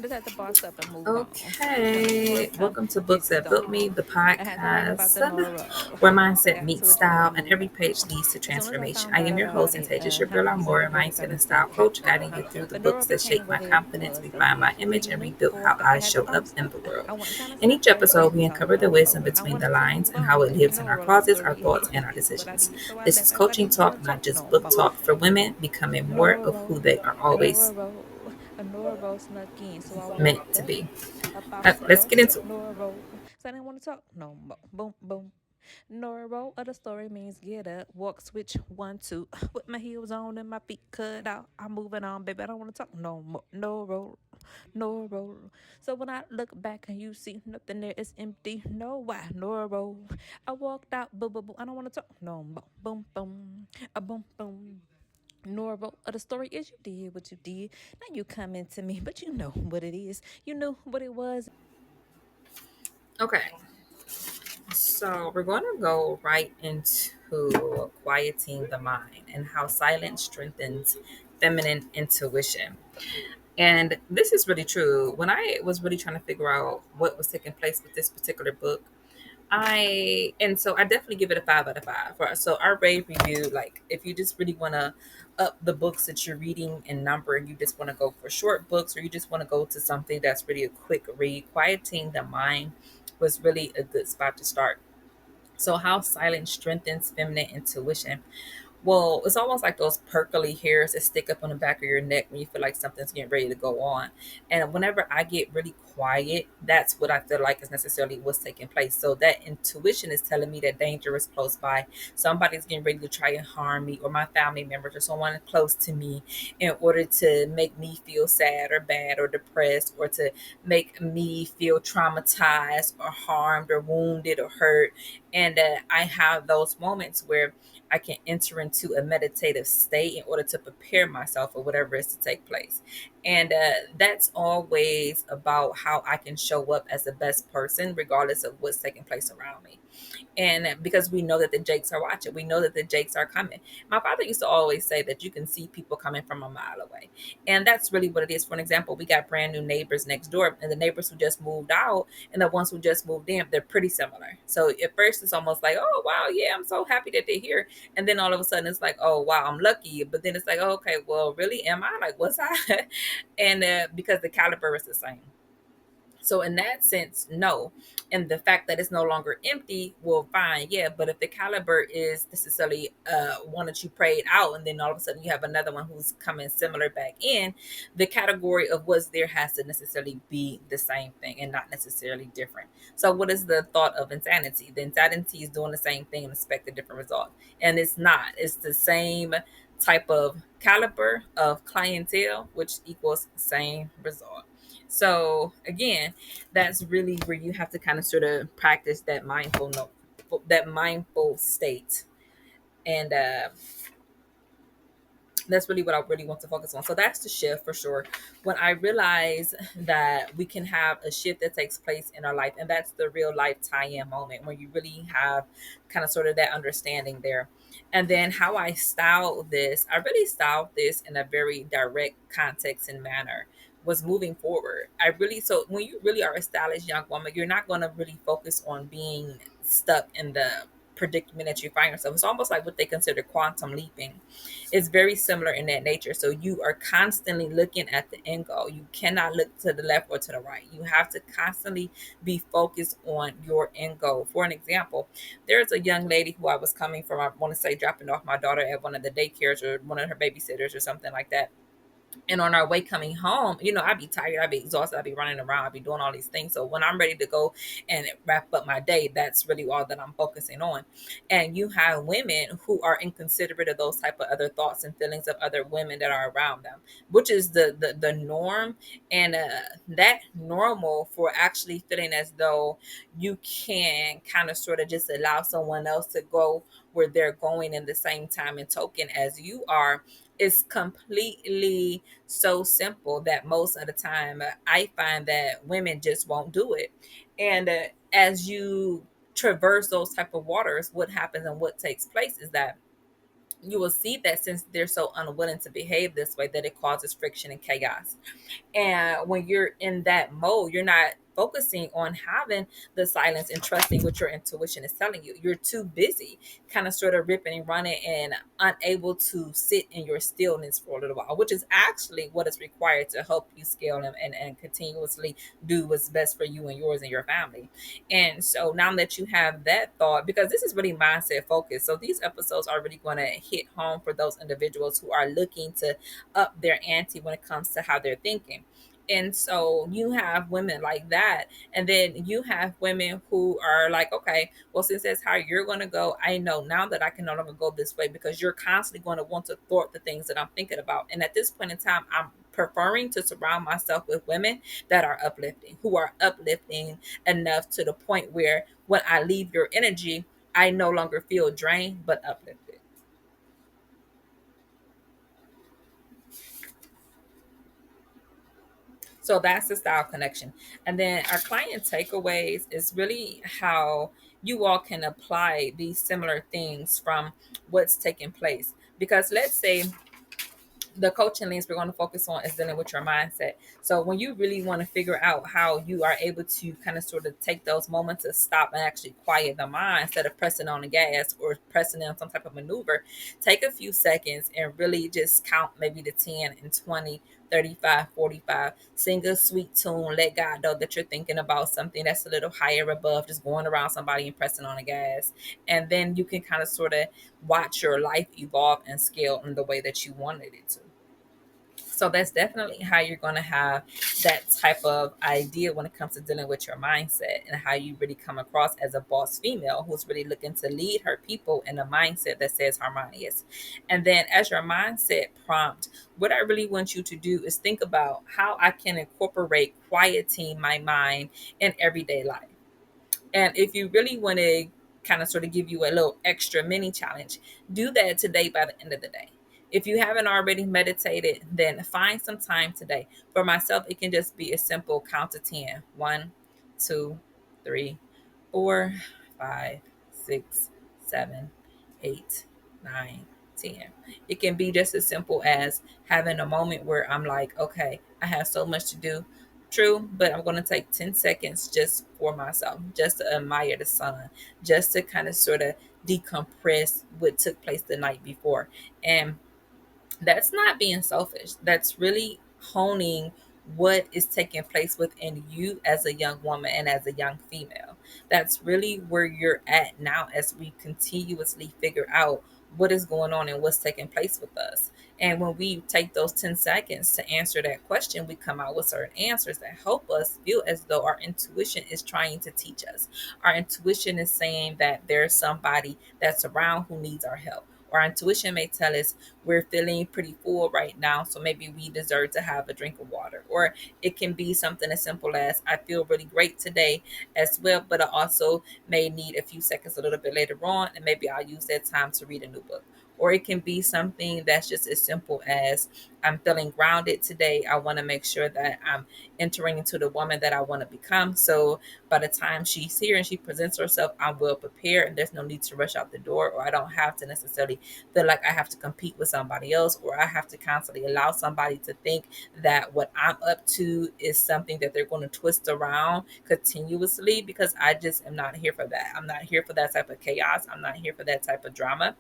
Just have to boss up and move on. Okay, It's time welcome to to Books get That Built Me, gone. the I had to learn about podcast the Nora roll. where mindset Got meets to it, style and move every on. page leads to As soon as I transformation. found I out am your host, about and it, Tasia, your how girl, to I'm use it, more it really mindset got and me style thinking. coach, guiding you through the The Nora books that became shape my what it confidence, was. refine my So image, you and knew rebuild for a how fact I I had to show up boss in up. the world. I wasn't trying to In stop each doing episode, we things on the uncover the low wisdom low. I between the wanted to lines move and how on, it let the lives in our Nora of the closets, our story thoughts, and our is what I decisions. did. So I This left is after I coaching didn't want talk, to not talk just no book more. talk for women, becoming more Nora of who roll, they are Nora always roll, a Nora roll snuck in. So I meant walked to up be. about to Let's go. get into it. Nora roll. So I didn't want to talk no more. Boom, boom. Nora roll of the story means get up, walk, switch, 1, 2. With my heels on and my feet cut out. I'm moving on, baby. I don't want to talk no more. No roll, no roll. So when I look back and you see nothing there, it's empty. No why, no roll. I walked out, boom, boom, boom. I don't want to talk no more. Boom, boom, a boom, boom. Norval, the story is you did what you did. Now you coming to me, but you know what it is. You knew what it was. Okay, so we're going to go right into quieting the mind and how silence strengthens feminine intuition. And this is really true. When I was really trying to figure out what was taking place with this particular book, I definitely give it a 5 out of 5. So our rave review, like if you just really want to up the books that you're reading in number, and you just want to go for short books, or you just want to go to something that's really a quick read, quieting the mind was really a good spot to start. So, how silence strengthens feminine intuition. Well, it's almost like those perkly hairs that stick up on the back of your neck when you feel like something's getting ready to go on. And whenever I get really quiet, that's what I feel like is necessarily what's taking place. So that intuition is telling me that danger is close by. Somebody's getting ready to try and harm me, or my family members, or someone close to me, in order to make me feel sad or bad or depressed, or to make me feel traumatized or harmed or wounded or hurt. And I have those moments where I can enter into a meditative state in order to prepare myself for whatever is to take place. And that's always about how I can show up as the best person, regardless of what's taking place around me. And because we know that the Jakes are watching, we know that the Jakes are coming. My father used to always say that you can see people coming from a mile away. And that's really what it is. For an example, we got brand new neighbors next door, and the neighbors who just moved out and the ones who just moved in, they're pretty similar. So at first, it's almost like, oh, wow, yeah, I'm so happy that they're here. And then all of a sudden, it's like, oh, wow, I'm lucky. But then it's like, oh, okay, well, really, am I? Like, was I? And because the caliber is the same. So in that sense, no. And the fact that it's no longer empty, well, fine, yeah. But if the caliber is necessarily one that you prayed out, and then all of a sudden you have another one who's coming similar back in, the category of what's there has to necessarily be the same thing and not necessarily different. So what is the thought of insanity? The insanity is doing the same thing and expect a different result. And it's not. It's the same type of caliber of clientele, which equals same result. So again, that's really where you have to kind of sort of practice that mindful note, that mindful state. And that's really what I really want to focus on. So that's the shift for sure. When I realize that we can have a shift that takes place in our life, and that's the real life tie-in moment when you really have kind of sort of that understanding there. And then how I styled this, I really styled this in a very direct context and manner. Was moving forward. I really, so when you really are a stylish young woman, you're not going to really focus on being stuck in the predicament that you find yourself. It's almost like what they consider quantum leaping. It's very similar in that nature. So you are constantly looking at the end goal. You cannot look to the left or to the right. You have to constantly be focused on your end goal. For an example, there's a young lady who I was coming from, I want to say dropping off my daughter at one of the daycares or one of her babysitters or something like that. And on our way coming home, I'd be tired, I'd be exhausted, I'd be running around, I'd be doing all these things. So when I'm ready to go and wrap up my day, that's really all that I'm focusing on. And you have women who are inconsiderate of those type of other thoughts and feelings of other women that are around them, which is the norm. And that normal for actually feeling as though you can kind of sort of just allow someone else to go where they're going in the same time and token as you are, is completely so simple that most of the time I find that women just won't do it. And as you traverse those type of waters, what happens and what takes place is that you will see that since they're so unwilling to behave this way, that it causes friction and chaos. And when you're in that mode, you're not focusing on having the silence and trusting what your intuition is telling you. You're too busy, kind of sort of ripping and running and unable to sit in your stillness for a little while, which is actually what is required to help you scale and continuously do what's best for you and yours and your family. And so now that you have that thought, because this is really mindset focused, so these episodes are really going to hit home for those individuals who are looking to up their ante when it comes to how they're thinking. And so you have women like that. And then you have women who are like, okay, well, since that's how you're going to go, I know now that I can no longer go this way, because you're constantly going to want to thwart the things that I'm thinking about. And at this point in time, I'm preferring to surround myself with women that are uplifting, who are uplifting enough to the point where when I leave your energy, I no longer feel drained, but uplifted. So that's the style connection. And then our client takeaways is really how you all can apply these similar things from what's taking place. Because let's say the coaching links we're going to focus on is dealing with your mindset. So when you really want to figure out how you are able to kind of sort of take those moments to stop and actually quiet the mind instead of pressing on the gas or pressing on some type of maneuver, take a few seconds and really just count maybe the 10 and 20, 35, 45. Sing a sweet tune, let God know that you're thinking about something that's a little higher above just going around somebody and pressing on the gas. And then you can kind of sort of watch your life evolve and scale in the way that you wanted it to. So that's definitely how you're going to have that type of idea when it comes to dealing with your mindset, and how you really come across as a boss female who's really looking to lead her people in a mindset that says harmonious. And then as your mindset prompt, what I really want you to do is think about how I can incorporate quieting my mind in everyday life. And if you really want to kind of sort of give you a little extra mini challenge, do that today by the end of the day. If you haven't already meditated, then find some time today. For myself, it can just be a simple count to 10. 1, 2, 3, 4, 5, 6, 7, 8, 9, 10. It can be just as simple as having a moment where I'm like, okay, I have so much to do. True, but I'm going to take 10 seconds just for myself, just to admire the sun, just to kind of sort of decompress what took place the night before. And that's not being selfish. That's really honing what is taking place within you as a young woman and as a young female. That's really where you're at now as we continuously figure out what is going on and what's taking place with us. And when we take those 10 seconds to answer that question, we come out with certain answers that help us feel as though our intuition is trying to teach us. Our intuition is saying that there's somebody that's around who needs our help. Our intuition may tell us we're feeling pretty full right now, so maybe we deserve to have a drink of water. Or it can be something as simple as I feel really great today as well, but I also may need a few seconds a little bit later on, and maybe I'll use that time to read a new book. Or it can be something that's just as simple as I'm feeling grounded today. I want to make sure that I'm entering into the woman that I want to become. So by the time she's here and she presents herself, I'm well prepared and there's no need to rush out the door, or I don't have to necessarily feel like I have to compete with somebody else, or I have to constantly allow somebody to think that what I'm up to is something that they're going to twist around continuously, because I just am not here for that. I'm not here for that type of chaos. I'm not here for that type of drama.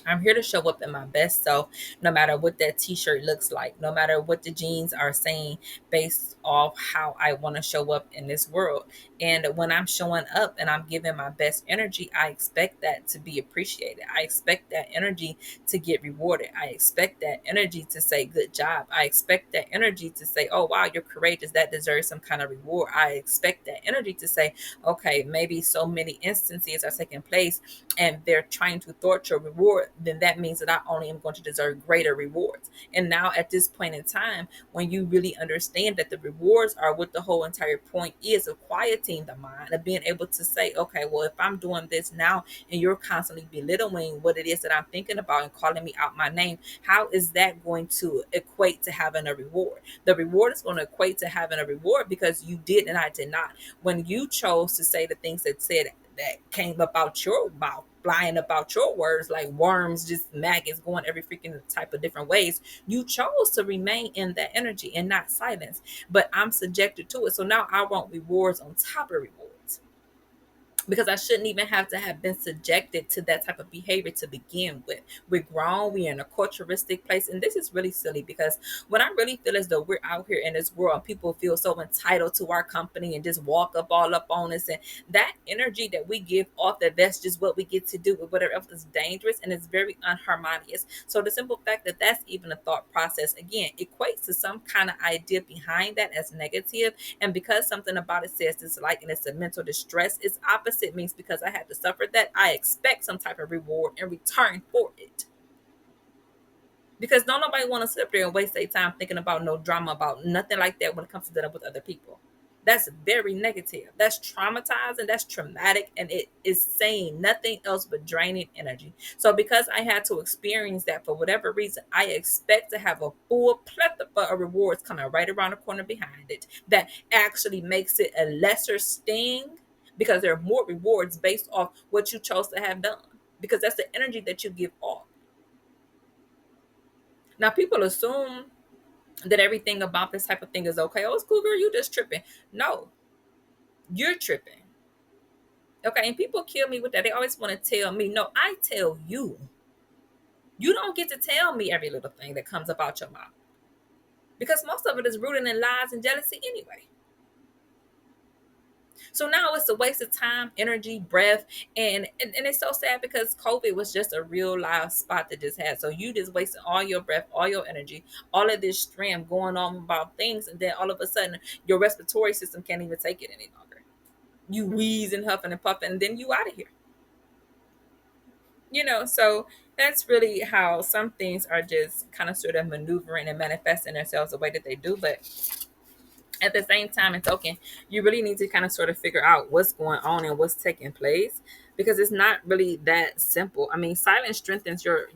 I'm here to show up in my best self, no matter what that t shirt looks like, no matter what the jeans are saying, based off how I want to show up in this world. And when I'm showing up and I'm giving my best energy, I expect that to be appreciated. I expect that energy to get rewarded. I expect that energy to say, good job. I expect that energy to say, oh, wow, you're courageous. That deserves some kind of reward. I expect that energy to say, okay, maybe so many instances are taking place and they're trying to thwart your reward, then that means that I only am going to deserve greater rewards. And now at this point in time, when you really understand that the rewards are what the whole entire point is of quieting the mind, of being able to say, okay, well, if I'm doing this now and you're constantly belittling what it is that I'm thinking about and calling me out my name, how is that going to equate to having a reward? The reward is going to equate to having a reward because you did and I did not. When you chose to say the things that said that came about your mouth, flying about your words like worms, just maggots going every freaking type of different ways. You chose to remain in that energy and not silence. But I'm subjected to it. So now I want rewards on top of rewards, because I shouldn't even have to have been subjected to that type of behavior to begin with. We're grown, we're in a culturistic place, and this is really silly because when I really feel as though we're out here in this world, people feel so entitled to our company and just walk up all up on us, and that energy that we give off, that that's just what we get to do with whatever else is dangerous and it's very unharmonious. So the simple fact that that's even a thought process again equates to some kind of idea behind that as negative, and because something about it says it's like and it's a mental distress, its opposite means because I had to suffer that, I expect some type of reward in return for it. Because don't nobody want to sit up there and waste their time thinking about no drama about nothing like that when it comes to dealing with other people. That's very negative. That's traumatizing. That's traumatic. And it is saying nothing else but draining energy. So, because I had to experience that for whatever reason, I expect to have a full plethora of rewards coming right around the corner behind it that actually makes it a lesser sting, because there are more rewards based off what you chose to have done. Because that's the energy that you give off. Now, people assume that everything about this type of thing is okay. Oh, it's cool, girl. You just tripping. No, you're tripping. Okay. And people kill me with that. They always want to tell me. No, I tell you. You don't get to tell me every little thing that comes about your mouth, because most of it is rooted in lies and jealousy anyway. So now it's a waste of time, energy, breath, and it's so sad because COVID was just a real live spot that just had. So you just wasting all your breath, all your energy, all of this strength going on about things, and then all of a sudden your respiratory system can't even take it any longer. You wheezing, huffing, and puffing, and then you out of here. So that's really how some things are just kind of sort of maneuvering and manifesting themselves the way that they do. But at the same time and token, you really need to kind of sort of figure out what's going on and what's taking place, because it's not really that simple. I mean, silence strengthens your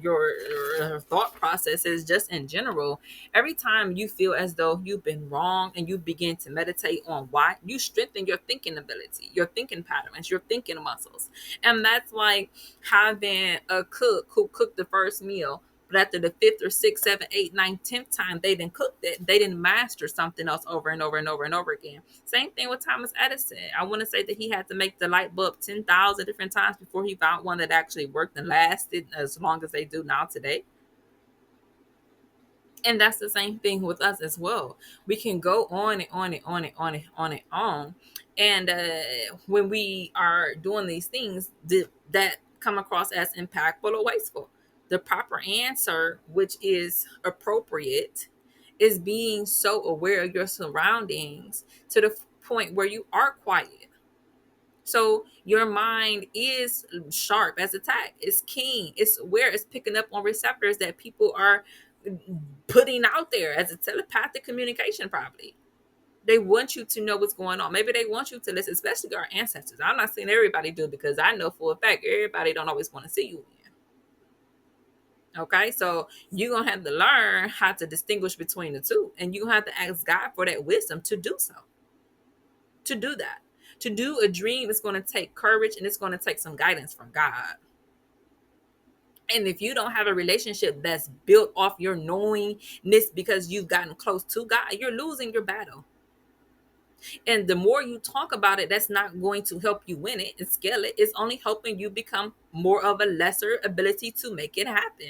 thought processes just in general. Every time you feel as though you've been wrong and you begin to meditate on why, you strengthen your thinking ability, your thinking patterns, your thinking muscles. And that's like having a cook who cooked the first meal, but after the fifth or sixth, seventh, eighth, ninth, 10th time they didn't cook it, they didn't master something else over and over and over and over again. Same thing with Thomas Edison. I want to say that he had to make the light bulb 10,000 different times before he found one that actually worked and lasted as long as they do now today. And that's the same thing with us as well. We can go on and on and on and on and on and on. And when we are doing these things that come across as impactful or wasteful, the proper answer, which is appropriate, is being so aware of your surroundings to the point where you are quiet. So your mind is sharp as a tack. It's keen. It's aware. It's picking up on receptors that people are putting out there as a telepathic communication. Probably they want you to know what's going on. Maybe they want you to listen, especially our ancestors. I'm not saying everybody do, because I know for a fact everybody don't always want to see you win. Okay, so you're gonna have to learn how to distinguish between the two, and you have to ask God for that wisdom to do so. To do that, to do a dream is going to take courage, and it's going to take some guidance from God. And if you don't have a relationship that's built off your knowingness because you've gotten close to God, you're losing your battle. And the more you talk about it, that's not going to help you win it and scale it. It's only helping you become more of a lesser ability to make it happen.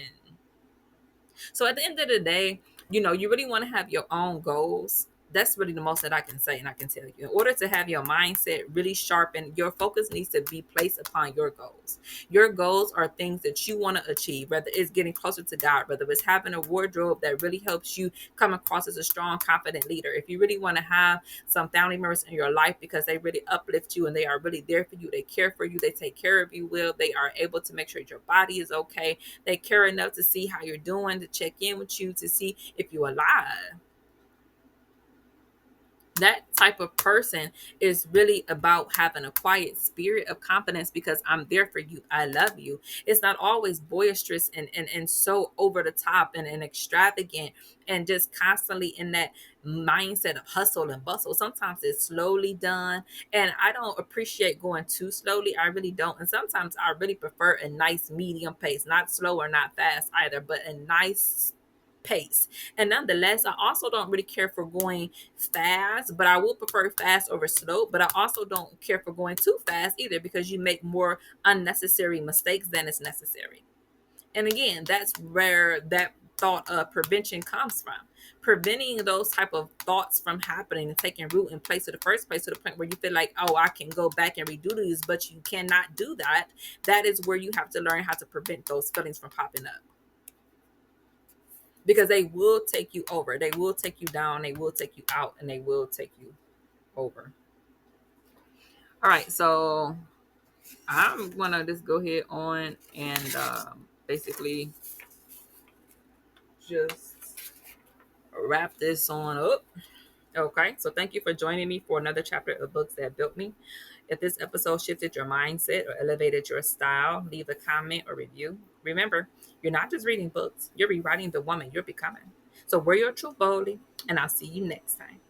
So at the end of the day, you really want to have your own goals. That's really the most that I can say and I can tell you. In order to have your mindset really sharpened, your focus needs to be placed upon your goals. Your goals are things that you want to achieve, whether it's getting closer to God, whether it's having a wardrobe that really helps you come across as a strong, confident leader. If you really want to have some family members in your life because they really uplift you and they are really there for you, they care for you, they take care of you well, they are able to make sure your body is okay, they care enough to see how you're doing, to check in with you, to see if you're alive, That type of person is really about having a quiet spirit of confidence because I'm there for you. I love you. It's not always boisterous and so over the top and extravagant and just constantly in that mindset of hustle and bustle. Sometimes it's slowly done. And I don't appreciate going too slowly. I really don't. And sometimes I really prefer a nice medium pace, not slow or not fast either, but a nice pace. And nonetheless, I also don't really care for going fast, but I will prefer fast over slow. But I also don't care for going too fast either because you make more unnecessary mistakes than is necessary. And again, that's where that thought of prevention comes from. Preventing those type of thoughts from happening and taking root in place of the first place to the point where you feel like, oh, I can go back and redo these, but you cannot do that. That is where you have to learn how to prevent those feelings from popping up because they will take you over. They will take you down. They will take you out and they will take you over. All right. So I'm going to just go ahead on and basically just wrap this on up. Okay, so thank you for joining me for another chapter of Books That Built Me. If this episode shifted your mindset or elevated your style, leave a comment or review. Remember, you're not just reading books, you're rewriting the woman you're becoming. So wear your truth boldly, and I'll see you next time.